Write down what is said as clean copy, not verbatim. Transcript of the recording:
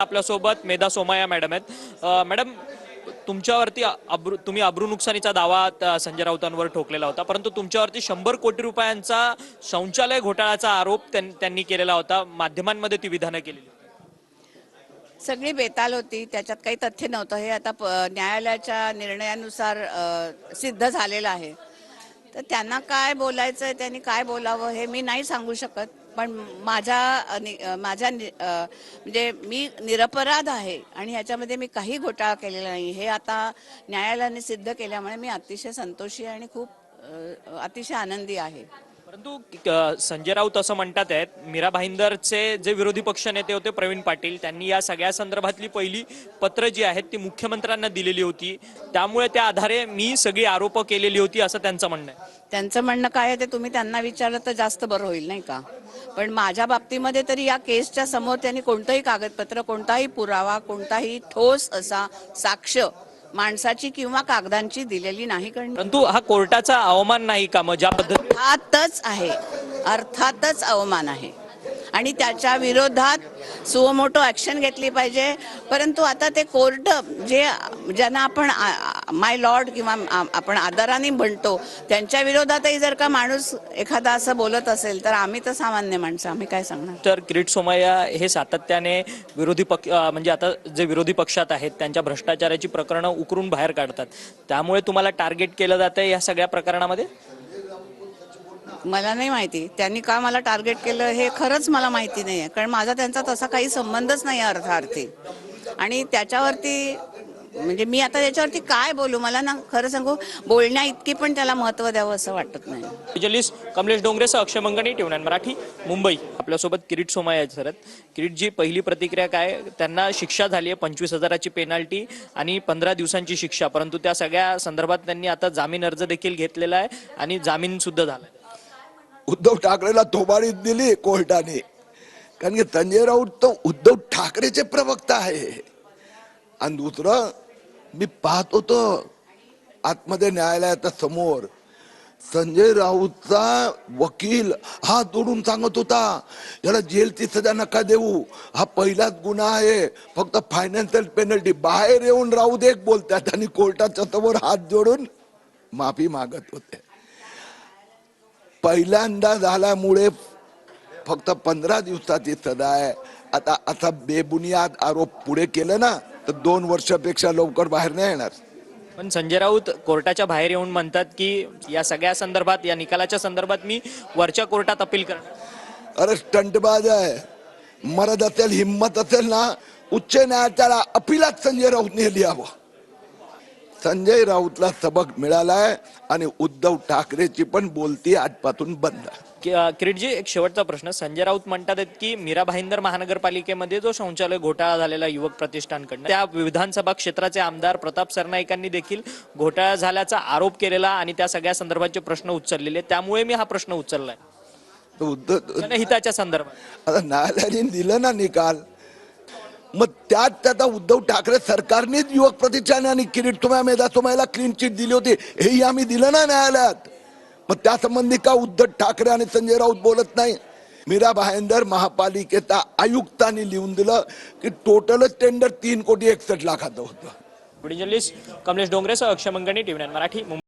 आपल्यासोबत मेधा सोमाया मॅडम आहेत। मॅडम, तुमच्यावरती तुम्ही अब्रू नुकसानीचा दावा संजय राऊतांवर ठोकलेला होता, परंतु तुमच्यावरती 100 कोटी रुपयांचा शौचालय घोटाळ्याचा आरोप त्यांनी केलेला होता। माध्यमांमध्ये ती विधानं केलेली होती। सगळी बेताल होती, त्याच्यात काही तथ्य नव्हतं। हे आता न्यायालयाच्या निर्णयानुसार सिद्ध झालेलं आहे। तर त्यांना काय बोलायचं, त्यांनी काय बोलावं हे मी नाही सांगू शकत, पण म्हणजे मी निरपराध आहे आणि ह्याच्यामध्ये मी काही घोटाळा केलेला नाही हे आता न्यायालयाने सिद्ध केल्यामुळे मी अतिशय संतोषी आणि खूप अतिशय आनंदी आहे। परंतु संजय राऊत असं म्हणतात आहेत, मीरा भाईंदरचे जे विरोधी पक्ष नेते होते प्रवीण पाटील, त्यांनी या सगळ्या संदर्भातली पहिली पत्र जी आहेत ती मुख्यमंत्र्यांना दिलेली होती, त्यामुळे त्या आधारे मी सगळी आरोप केलेली होती असं त्यांचं म्हणणं आहे। त्यांचं म्हणणं काय आहे ते तुम्ही त्यांना विचारलं तर जास्त बरं होईल, नाही का? पण माझ्या बाबतीमध्ये तरी या केसच्या समोर त्यांनी कोणतंही कागदपत्र, कोणताही पुरावा, कोणताही ठोस असा साक्ष माणसाची किंवा कागदांची दिलेली नाही। परंतु हा कोर्टाचा अवमान नाही का? मग ज्या पद्धतीने अर्थातच अवमान आहे आणि त्याच्या विरोधात सुमोटो ऍक्शन घेतली पाहिजे। परंतु आता ते कोर्ट ज्यांना आपण माय लॉर्ड किंवा आपण आदराने म्हणतो, त्यांच्या विरोधातही जर का माणूस एखादा असं बोलत असेल तर आम्ही तर सामान्य माणसं, आम्ही काय सांगणार? तर किरीट सोमय्या हे सातत्याने विरोधी पक्ष म्हणजे आता जे विरोधी पक्षात आहेत त्यांच्या भ्रष्टाचाराची प्रकरणं उकरून बाहेर काढतात, त्यामुळे तुम्हाला टार्गेट केलं जातं या सगळ्या प्रकरणामध्ये? मला नाही माहिती त्यांनी का मला टार्गेट केलं, हे खरंच मला माहिती नाहीये, कारण माझा त्यांचा तसा काही संबंधच नाही अर्थार्थी। आणि त्याच्यावरती म्हणजे मी आता त्याच्यावरती काय बोलू, मला ना खरं सांगू बोलण्या इतकी पण त्याला महत्त्व द्यावं असं वाटत नाही। जर्नलिस्ट कमलेश डोंगरेसह अक्षय मंगणी, टीव्ही9 मराठी, मुंबई। आपल्यासोबत किरीट सोमय्या सर आहेत। किरीटजी, पहिली प्रतिक्रिया काय? त्यांना शिक्षा झाली आहे, 25,000ची पेनल्टी आणि 15 दिवसांची शिक्षा, परंतु त्या सगळ्या संदर्भात त्यांनी आता जामीन अर्ज देखील घेतलेला आहे आणि जामीन सुद्धा झाला। उद्धव ठाकरेला थोबाडीत दिली कोर्टाने, कारण की संजय राऊत तो उद्धव ठाकरेचे प्रवक्ता आहे। आणि दुसरं, मी पाहत होतो आतमध्ये न्यायालयाच्या समोर संजय राऊतचा वकील हात जोडून सांगत होता, याला जेलची सजा नका देऊ, हा पहिलाच गुन्हा आहे, फक्त फायनान्शियल पेनल्टी, बाहेर येऊन राऊत एक बोलतात आणि कोर्टाच्या समोर हात जोडून माफी मागत होते। पहिल्यांदा झाल्यामुळे फक्त 15 दिवसाची सजा आहे। आता असा बेबुनियाद आरोप पुढे केलं ना तर 2 वर्षापेक्षा लवकर बाहेर नाही येणार। पण संजय राऊत कोर्टाच्या बाहेर येऊन म्हणतात की या सगळ्या संदर्भात, या निकालाच्या संदर्भात मी वरच्या कोर्टात अपील करणार। अरे स्टंटबाज आहे, मरद असेल, हिम्मत असेल ना, उच्च न्यायालयाला अपीलात संजय राऊतने लिहावं। संजय राऊतला सबक मिळालाय आणि उद्धव ठाकरेची पण बोलती आजपासून बंद। किरीटजी, एक शेवटचा प्रश्न। संजय राऊत म्हणतात की मीरा भाईंदर महानगरपालिकेमध्ये जो शौचालय घोटाळा झालेला युवक प्रतिष्ठानकडनं, त्या विधानसभा क्षेत्राचे आमदार प्रताप सरनाईकांनी देखील घोटाळा झाल्याचा आरोप केलेला आणि त्या सगळ्या संदर्भाचे प्रश्न उचललेले, त्यामुळे मी हा प्रश्न उचललाय जनहिताच्या संदर्भात। आता न्यायालयाने दिलं ना निकाल, मग त्यात उद्धव ठाकरे सरकारनेच युवक प्रतिष्ठान आणि किरीट सोमय्या, मेधा सोमय्याला क्लीन चिट दिली होती, हेही आम्ही दिलं ना न्यायालयात। मग त्या संबंधी का उद्धव ठाकरे आणि संजय राऊत बोलत नाही? मीरा भाईंदर महापालिकेचा आयुक्तांनी लिहून दिलं की टोटलच टेंडर 3,61,00,000 होतं। जर्नलिस्ट कमलेश डोंगरेसह अक्षय मंगणी, टीव्ही9 मराठी, मुंबई।